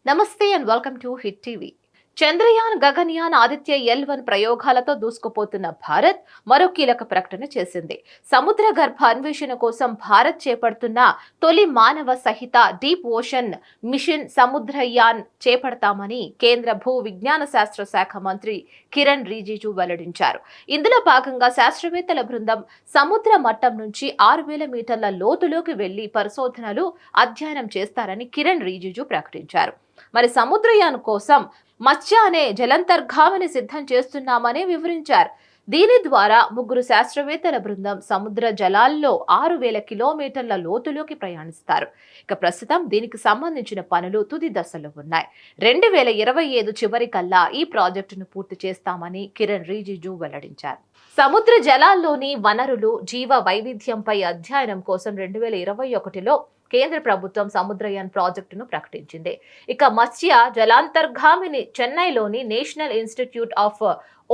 నమస్తే and welcome to hit TV. Chandrayaan, Gaganyaan, Aditya L1 ప్రయోగాలతో దూసుకుపోతున్న భారత్ మరో కీలక ప్రకటన చేసింది. సముద్ర గర్భ అన్వేషణ కోసం భారత్ చేపడుతున్న తొలి మానవ సహిత డీప్ ఓషన్ మిషన్ సముద్రయాన్ చేపడతామని కేంద్ర భూ విజ్ఞాన శాస్త్ర శాఖ మంత్రి కిరణ్ రిజిజు వెల్లడించారు. ఇందులో భాగంగా శాస్త్రవేత్తల బృందం సముద్ర మట్టం నుంచి 6000 మీటర్ల లోతులోకి వెళ్లి పరిశోధనలు, అధ్యయనం చేస్తారని కిరణ్ రిజిజు ప్రకటించారు. మరి సముద్రయాన్ కోసం మత్స్య అనే జలాంతర్గామిని సిద్ధం చేస్తున్నామని వివరించారు. దీని ద్వారా 3 శాస్త్రవేత్తల బృందం సముద్ర జలాల్లో 6000 కిలోమీటర్ల లోతులోకి ప్రయాణిస్తారు. ఇక ప్రస్తుతం దీనికి సంబంధించిన పనులు తుది దశలో ఉన్నాయి. 2025 చివరికల్లా ఈ ప్రాజెక్టును పూర్తి చేస్తామని కిరణ్ రిజిజు వెల్లడించారు. సముద్ర జలాల్లోని వనరులు, జీవ వైవిధ్యంపై అధ్యయనం కోసం 2021లో కేంద్ర ప్రభుత్వం సముద్రయాన్ ప్రాజెక్టును ప్రకటించింది. ఇక మత్స్య జలాంతర్గామిని చెన్నైలోని నేషనల్ ఇన్స్టిట్యూట్ ఆఫ్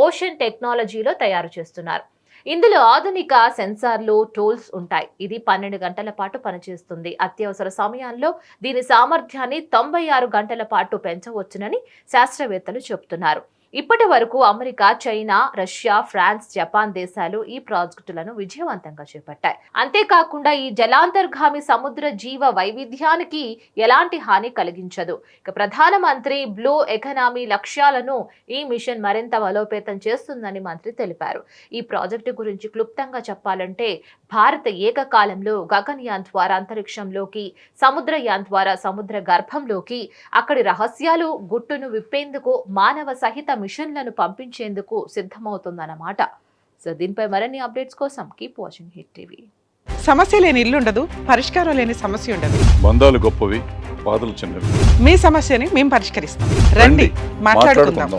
ఓషన్ టెక్నాలజీలో తయారు చేస్తున్నారు. ఇందులో ఆధునిక సెన్సార్లు, టూల్స్ ఉంటాయి. ఇది 12 గంటల పాటు పనిచేస్తుంది. అత్యవసర సమయాల్లో దీని సామర్థ్యాన్ని 96 గంటల పాటు పెంచవచ్చునని శాస్త్రవేత్తలు చెబుతున్నారు. ఇప్పటి వరకు America, China, Russia, France, Japan దేశాలు ఈ ప్రాజెక్టులను విజయవంతంగా చేపట్టాయి. అంతేకాకుండా ఈ జలాంతర్గామి సముద్ర జీవ వైవిధ్యానికి ఎలాంటి హాని కలిగించదు. ఇక ప్రధానమంత్రి బ్లూ ఎకానమీ లక్ష్యాలను ఈ మిషన్ మరింత బలోపేతం చేస్తుందని మంత్రి తెలిపారు. ఈ ప్రాజెక్టు గురించి క్లుప్తంగా చెప్పాలంటే, భారత ఏకకాలంలో గగన్యాన్ ద్వారా అంతరిక్షంలోకి, సముద్రయాన్ ద్వారా సముద్ర గర్భంలోకి, అక్కడి రహస్యాలు గుట్టును విప్పేందుకు మానవ సహిత మిషన్లను పంపించేందుకు సిద్ధమవుతుందన్నమాట. సో దీనిపై మరిన్ని అప్డేట్స్ కోసం కీప్ వాచింగ్ హిట్ టీవీ. సమస్య లేని ఇల్లు ఉండదు, పరిష్కారం లేని సమస్య ఉండదు. బంధాలు గొప్పవి, బాధలు చిన్నవి. మీ సమస్యని మేము పరిష్కరిస్తాం. రండి, మాట్లాడుకుందాం.